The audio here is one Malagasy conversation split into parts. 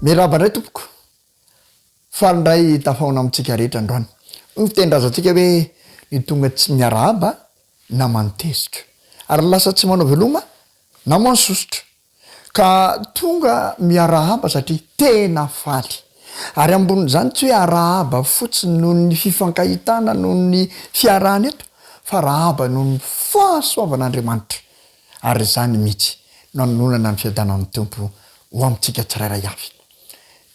Mirabandray tompoko. Falindray tafaona amintsika rehetra androany. Fitendrazantsika hoe ny tonga tsy miarahaba na manotezitra. Ary lasa tsy manao veloma na mansosotra. Ka tonga miarahaba satria tena faly. Ary ambonin'izany tsy hoe arahaba fotsiny noho ny fifankahitana noho ny fiarahana eto, fa arahaba noho ny fahasoavan'Andriamanitra. Ary izany mihitsy nanonana ny fiadanan'ny Tompo ho amintsika tsirairay avy.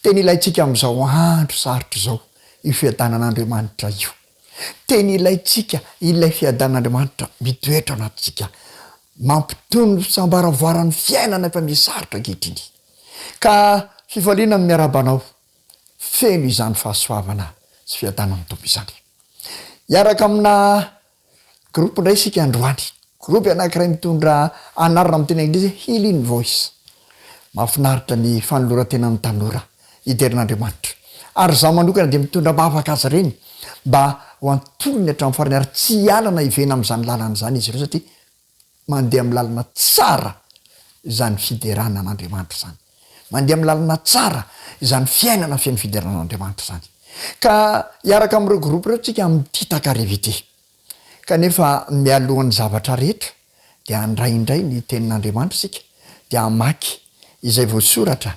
Teny ilayntsika amin'izao andro sarotra izao io fiadanan'Andriamanitra io. Teny ilayntsika ilay fiadanan'Andriamanitra mitoetra anatintsika, mampitony sambaravoaran'ny fiainana efa misy sarotra ankehitriny. Ka fifaliana amin'ny miarabanao, feno izany fahasoavana sy fiadanan'ny Tompo izany. Iaraka amina groupe indray isika androany. Groupe anankiray mitondra anarana amin'ny teny anglisy Healing Voice. Mahafinaritra ny fanolorantena amin'ny tanora iderin'Andriamanitra. Ary zaho manokana dia mitondra mavaka azy reny mba ho antolony hatramin'ny farany, ary tsy hialana hivena amin'izany lalana izany izy ireo satria mandeha amin'ny lalana tsara izany fiderana an'Andriamanitra izany. Mandeha amin'ny lalana tsara izany fiainana fiain'ny fiderana an'Andriamanitra izany. Ka iaraka amin'ireo groupe ireo tsika mititaka revité. Kanefa mialohan'ny zavatra rehetra dia andraindray ny tenin'Andriamanitra isika dia hamaky izay voasoratra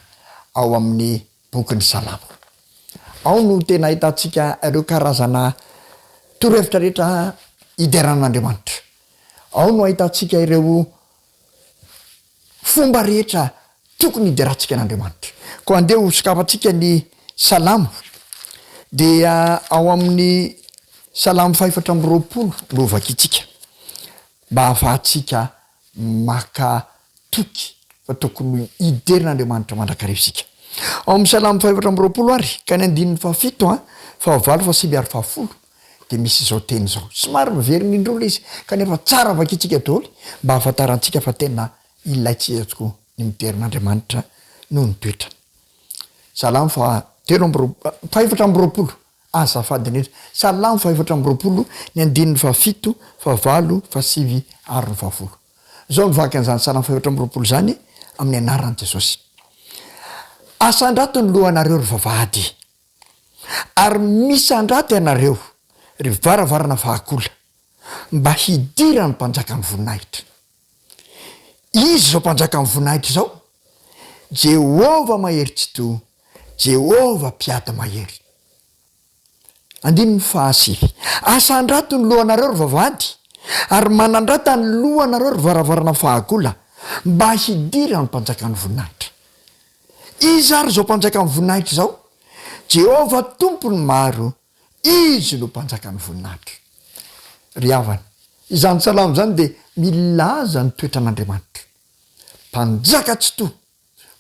ao amin'ny bokin'ny Salamo. Ao no tena ahitantsika ireo karazana torohevitra rehetra ideran'Andriamanitra. Ao no ahitantsika ireo fomba rehetra tokony hiderantsika n'Andriamanitra. Ko andeha ho sokafantsika ny Salamo dia ao amin'ny Salamo 420 no vakitsika mba hahafahantsika maka toky fa tokony iderin'Andriamanitra mandrakarivisika. Ao amin'ny Salamo 420 ary ka ny 7 fahavalo fasimy ary fahafolo dia misy izao teny izao. Somary miverina indrola izy kanefa tsara vakitsika daholo mba hahafantarantsika fa tena ilayntsika tokoa ny miderin'Andriamanitra noho ny toetrany. Salamo 520 azafady indrindra. Salamo 520 ny 7 fahavalo fasimy ary fahafolo. Zao mivaky an'izany Salamo 520 zany amin'ny anaran'i Jesosy. Asandrato ny lohanareo ry vavahady, ary misandrato ianareo ry varavarana vahakola, mba hidira ny mpanjaka ny voninahitra. Izy zao mpanjaka ny voninahitra zao, Jehova mahery tsy to, Jehova mpiady mahery. 9. Asandrato ny lohanareo ry vavahady, ary manandrata ny lohanareo ry varavarana vahakola, mba hidira ny mpanjaka ny voninahitra. Izy ary zao mpanjaka ny voninahitra zao, Jehova tompony maro, izy no mpanjaka ny voninahitra. Ry havana, izany salamo zany dia milaza ny toetran'Andriamanitra. Mpanjaka tsy to,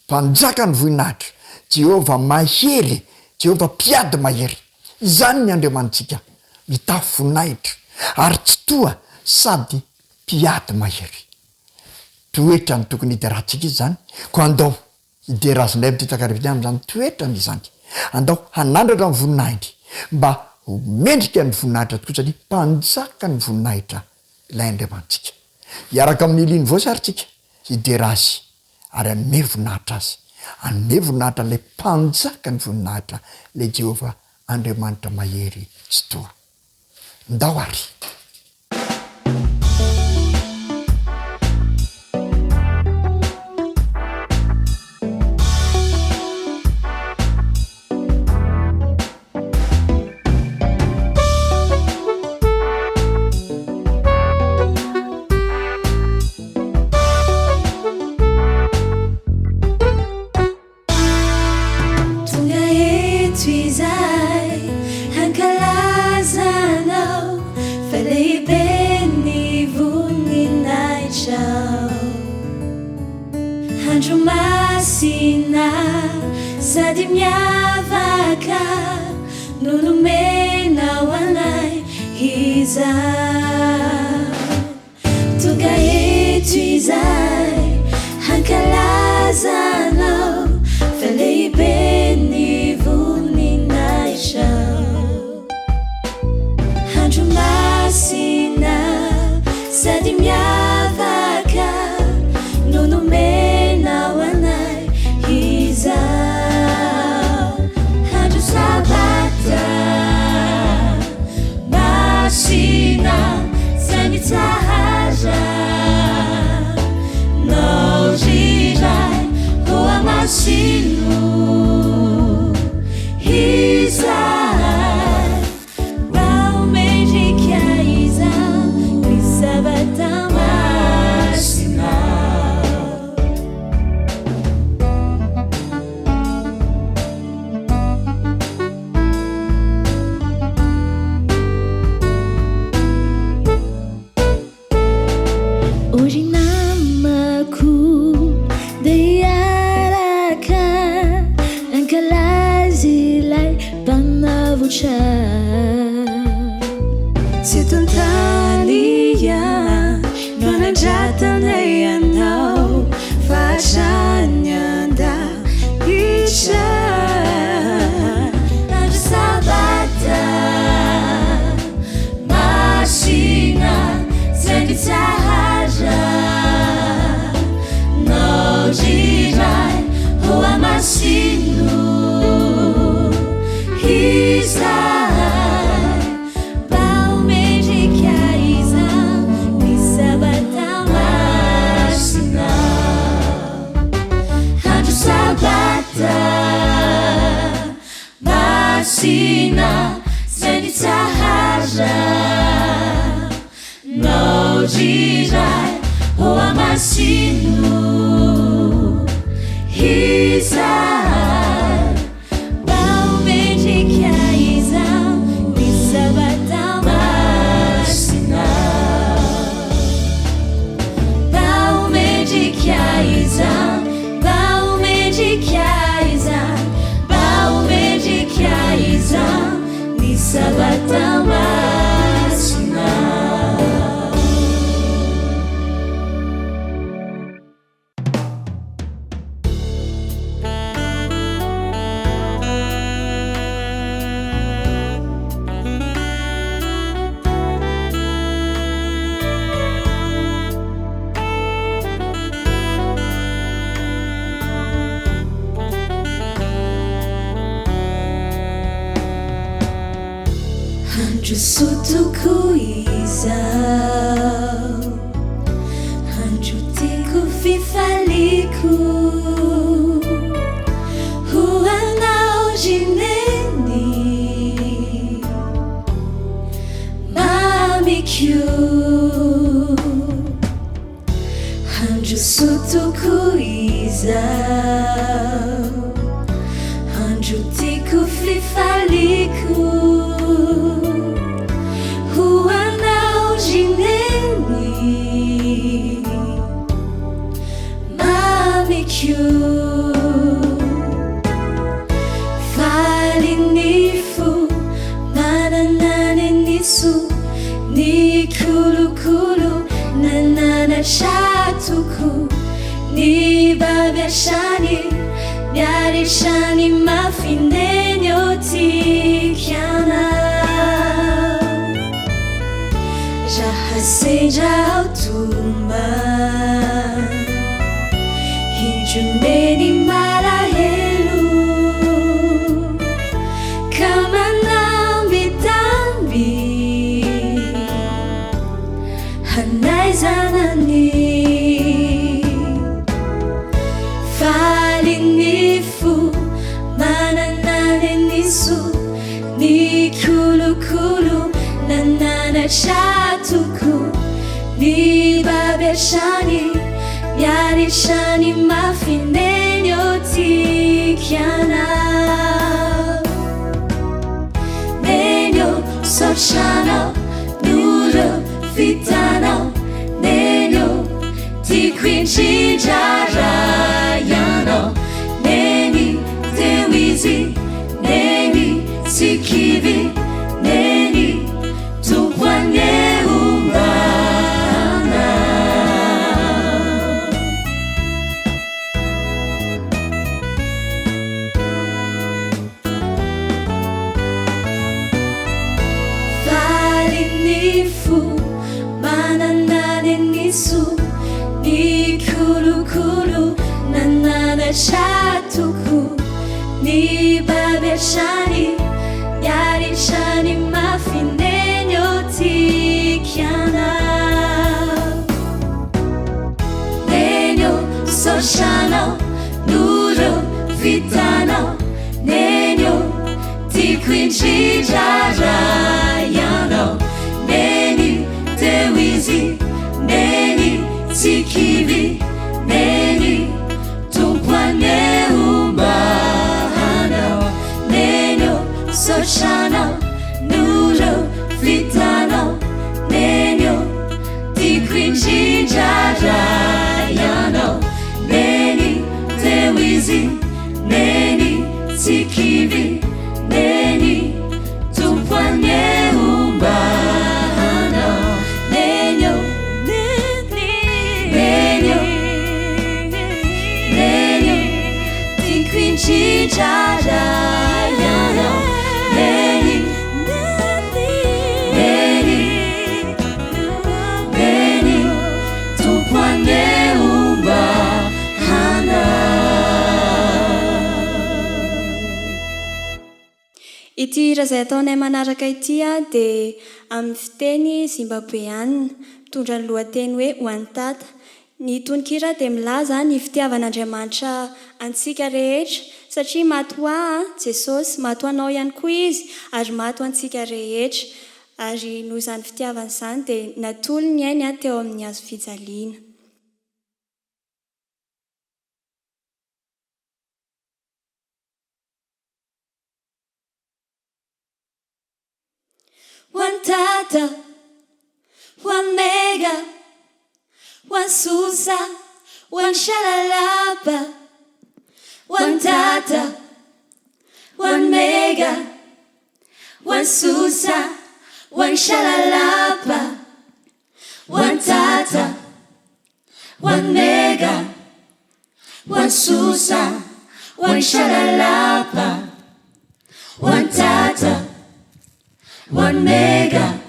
mpanjaka ny voninahitra, Jehova mahery, Jehova mpiady mahery. Izany ny Andriamanitsika, mitafy voninahitra ary tsy toa sady mpiady mahery. Toetra ny tokony hiderantsika izy zany, ko andao hiderazindray mititaka-revity amin'izany toetrany izany. Andao hanandratra ny voninahitra mba ho mendrika ny voninahitra tokoa satria mpanjaka ny voninahitra ilay Andriamanitsika. Iaraka amin'ny Healing Voice ary tsika hiderazy ary hanome voninahitra azy. Hanome voninahitra ilay mpanjaka ny voninahitra, ilay Jehova Andriamanitra mahery tsy toa. Ndao ary. Sady miavaka nonumena wanai hiza tonga etu izay hankalazana faleibeni voninaisha handro masina sady miavaka nonumena wanai hiza masina sanitahaja no jirai hoa masinu hisai rau mejikia iza misabata masina hoje namaku deyaraka ankalazilay panavucha situntania nonanjatanay anao fashanyanda isha andro sabata masina senditahaja no jirai hoa masinu hisai bau mejikia iza misabata masina andro sabata masina senditahaja no jirai hoa masinu hisai bau mejikia iza misabata masina bau mejikia iza bau mejikia iza bau mejikia iza misabata masina. Andro sotoko izao andro tiako fifaliko ho anao gineny mamikio andro sotoko izao andro tiako fifaliko huanao gineny mamikio falinifo mananane niso ni kulukulu nanana shatuku ni babeshani miarishani mafinenyo tikiana jahaseja utuma hijumeni marahelu kama nambitambi hanaizanani falinifu mananane nisu ni kulukulu nanana shatuku ni babeshani miarishani mafinenyo tikiana nenyo sochano nuro fitano nenyo tiquinchinjarayano neni tewizi neni sikivi neni tukwane umbana falinifu mananane nisu ni kulukulu nanana shatuku ni babeshani yarishani mafinenyo tik hianao nenyo soshanao nuro vitanao nenyo tiako indrindra ianao neny teo izy neny tsy kivy neny tompo anehombahanao nenyo soshanao nuro vitanao nenyo tiako indrindra ianao neny teo izy neny tsy kivy neny tompo anehombahanao nenyo nenyo nenyo tiako indrindra ianao neny neny neny tompo anehombahanao. Ity hira izay ataonay manaraka ity dia amin'ny fiteny zimbabweanina mitondra ny lohateny hoe ho an'ny tata. Ny tononkira dia milaza ny fitiavan'Andriamanitra antsika rehetra satria matoa Jesosy, matoa anao ihany koa izy ary matoa antsika rehetra ary noho izany fitiavana izany dia natolo ny ainy teo amin'ny hazo fijaliana. One tata, one mega, one susa, one shalalapa. One tata, one mega, one susa, one shalalapa. One tata, one mega, one susa, one shalalapa. One tata, one mega,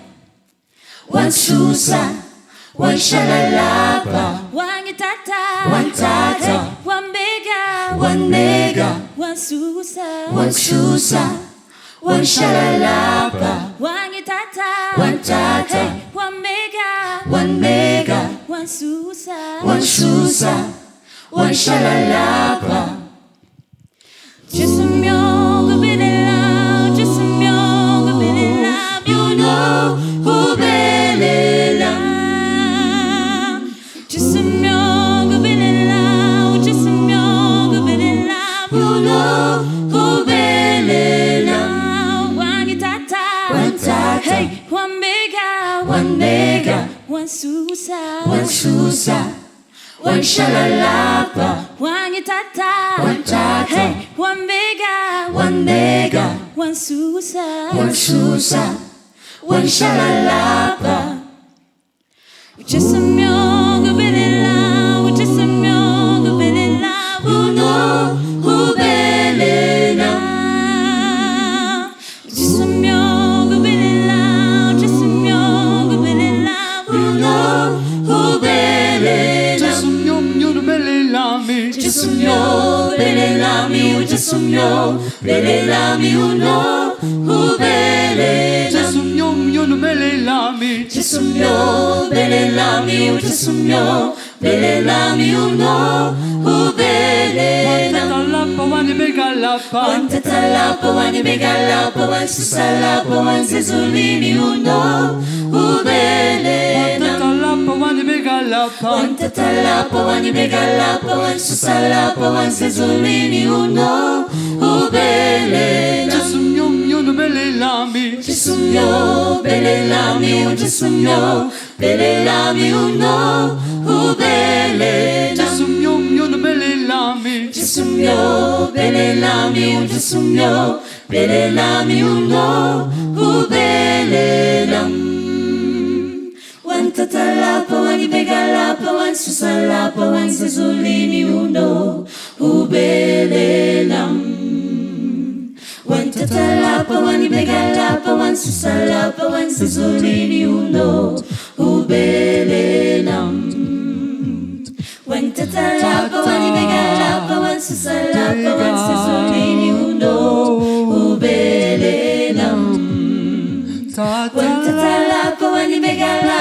one susa, one shalalapa. One tata, one tata, one mega, one mega, one susa, one shalalapa. One tata, one mega, one susa, one shalalapa. Just a myoga belela, just a myoga belela, you know who belela. Just a myoga belela, just a myoga belela, you know who belela. One tata, hey, one mega, one susa, one shalalapa. One tata, hey, one mega, one susa, one shalalapa. Just a myoga belela, just a myoga belela, who know who belela. Just a myoga belela, just a myoga belela, who know who belela. Just a myoga belela me, just a myoga belela me, just a myoga belela me, who know who belela. Just a myoga belela me, just a myoga belela me, just a myoga belela me, who know who belela. One megalapa, one tatalapa, one megalapa, one susalapa, one zezulini, who know who belela. One megalapa, one tatalapa, one megalapa, one susalapa, one zezulini, who know who belela. Just a myoga belela me, just a myoga belela me, just a myoga belela me, who know who belela. Just a myoga belela me, just a myoga belela me, just a myoga belela me, who know who belela. One tatalapa, one megalapa, one susalapa, one zezulini, who know who belela. One tatalapa, one megalapa, one susalapa, one zezulini, who know who belela. One tatalapa, one megalapa, one susalapa, one zezulini, who know who belela. One tatalapa, one megalapa,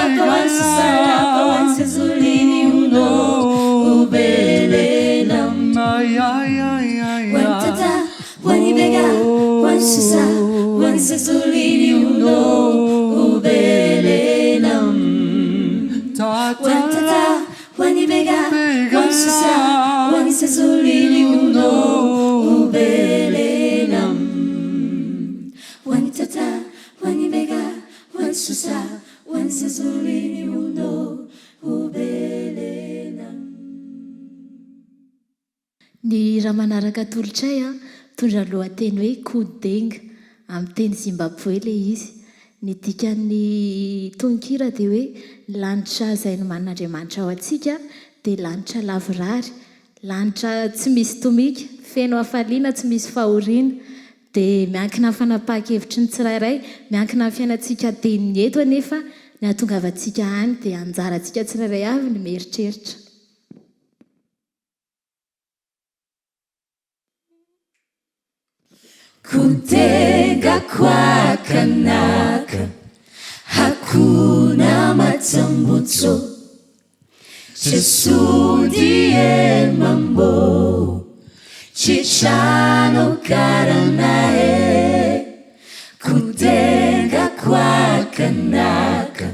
ubelenam wantata wanibega wansusa wansazulini ubelenam wantata wanibega wansusa wansazulini ubelenam wantata wanibega wansusa wansazulini ubelenam. Ny raha manaraka tolotray a tondra lohateny hoe kodenga amin'ny teny Zimbabwe le izy. Ny dikan'ny tonkira dia hoe lanitra izay no man'Andriamanitra ao antsika dia lanitra lavorary, lanitra tsy misy tomika, feno hafaliana, tsy misy fahoriana, dia miankina amin'ny fanapahan-kevitry ny tsirairay, miankina amin'ny fiainantsika teniny eto anefa ny ahatongavantsika any dia anjarantsika tsirairay avy ny mieritreritra. Kudenga kwakanaka hakuna matambutso Jesu ndiye mambo chichano karanae kudenga kwakanaka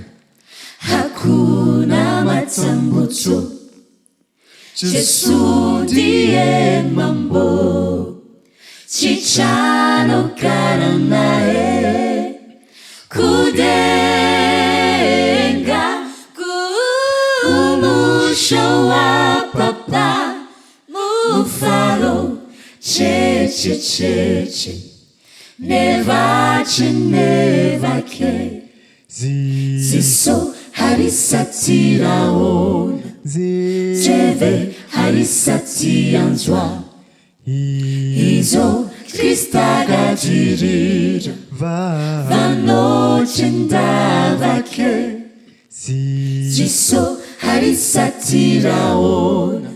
hakuna matambutso Jesu ndiye mambo chichano karanae kudenga kumusho wa papa mufaro cheche nevake ziso harisatiraona jeve harisatianzwa izo Krista gajirira vanoche ndavake ziso harisatiraona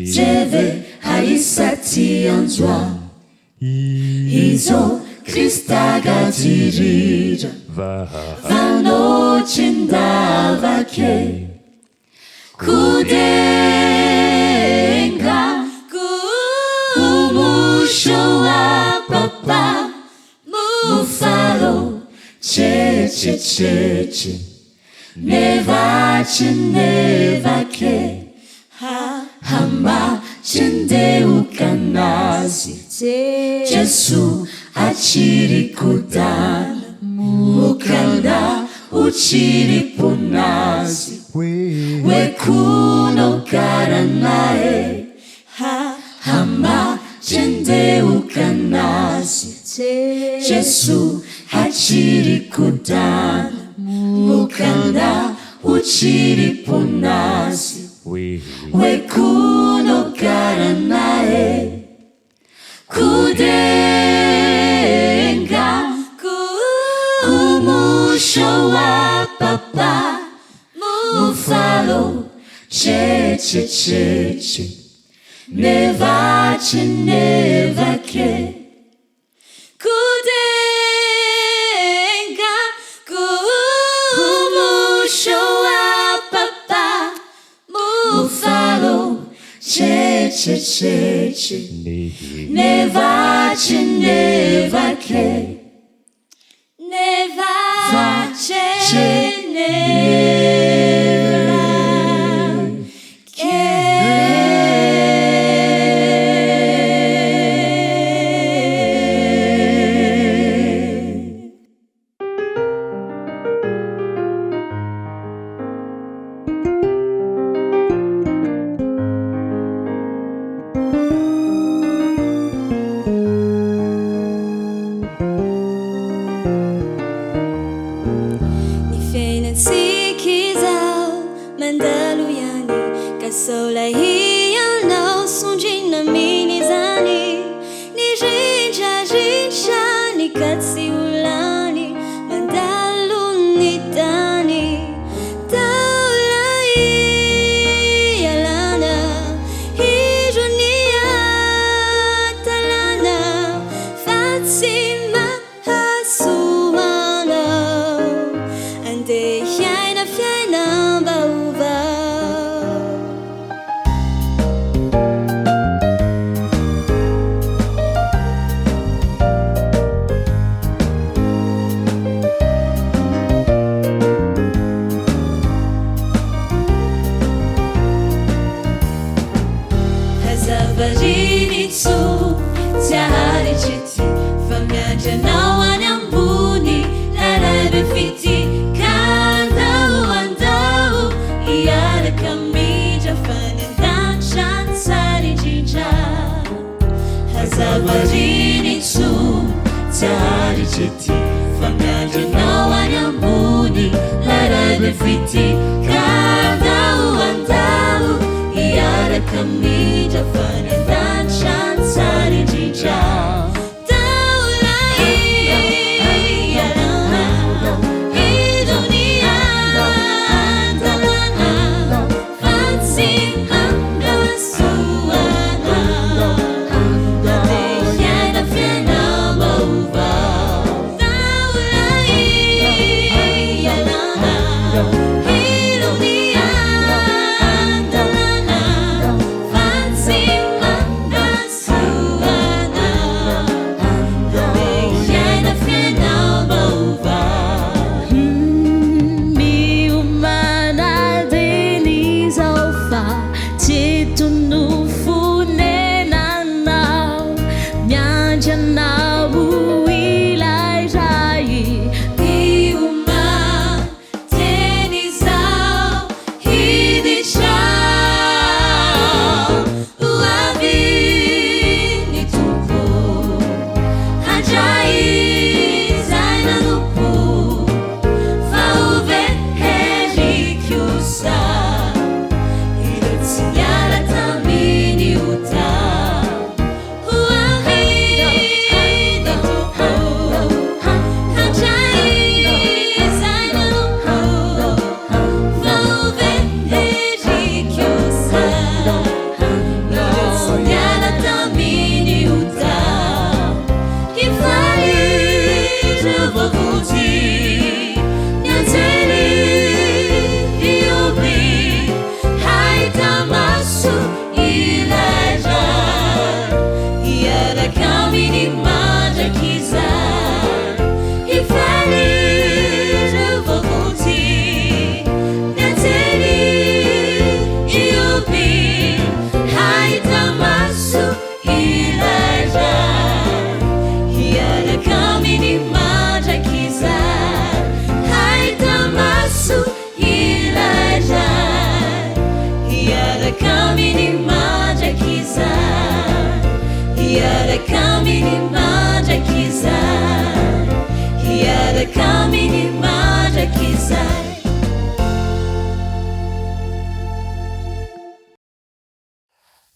jeve harisatianzwa izo Krista gajirira vanoche ndavake kudenga kumusho wa papa mufaro cheche nevake hamba chendeukanazi Jesu achiri kudana mukanda uchiri punazi wekuno karanae hamba chendeukanazi Jesu achiri kudana mukanda uchiri punazi wekuno karanae kudenga kumusho wa papa mufalo cheche nevake kudenga kumusho wa papa mufalo cheche nevake Azabarinitsu Tiarichiti Famyanjanawani ambuni Larabefiti Kandau andau Iarakamija Fanindanchan Sarijija Azabarinitsu Tiarichiti Famyanjanawani ambuni Larabefiti Kandau andau Iarakamija Fanindanchan Sarijija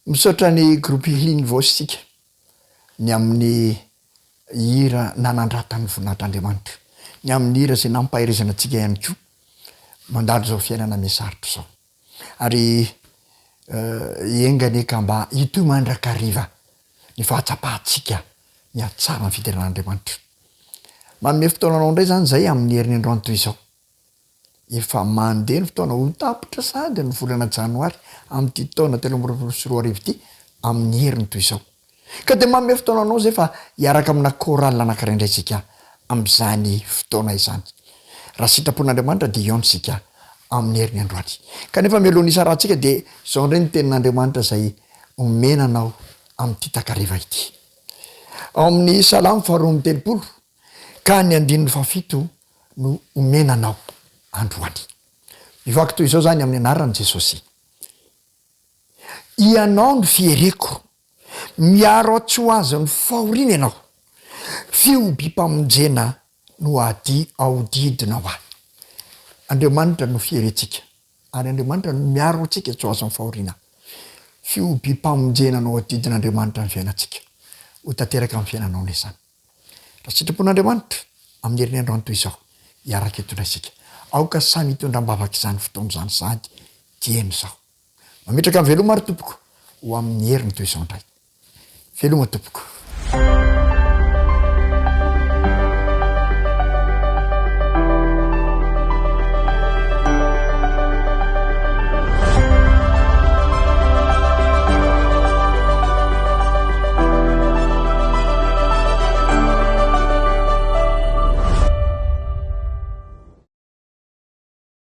Misaotra ny groupe Hiliny Voisika ny amin'ny hira nanandratan'ny voninahitr'Andriamanitra, ny amin'ny hira zay nampahirizana antsika ihany koa mandalo zao fiainana misarotra zao. Ary engany eka mba hito mandrakariva ny fahatsapahantsika ny atsara ny fideran'Andriamanitra. Manome fotoananao indray zany zay amin'ny herin'ny androany toy izao. Efa mandeha ny fotoana ho tapitra sady ny volana janoary amin'ity taona 2024 ity amin'ny heriny toy izao. Ka dia manome fotoananao zay fa hiaraka amina chorale anankiray indray sika amin'izany fotoana izany. Raha sitrapon'Andriamanitra dia eo sika amin'ny herin'ny androany. Kanefa mialohan'ny isa rahantsika dia izao indray ny tenin'Andriamanitra zay omenanao amin'ity takariva ity. Ao amin'ny Salamo 2:30 ka ny 1:7 no omenanao androany. Mivaky toy izao zany amin'ny anaran'i Jesosy. Ianao ny fiereko, miaro atsy ho azy ny fahoriana ianao, fiobim-pamonjena no ady aodidina ho ahy. Andriamanitra no fierentsika, ary Andriamanitra no miaro antsika tsy ho azy ny fahoriana. Fiobim-pamonjena no adidin'Andriamanitra ny fiainantsika. Ho tanteraka amin'ny fiainanao ny izany. Raha sitrapon'Andriamanitra amin'ny herin'ny androany toy izao, hiaraka eto raisika. Aoka samy hitondram-bavaka izany fotoana izany sady tieny izao. Mametraka amin'ny veloma ary tompoko ho amin'ny heriny toy izao indray. Veloma tompoko.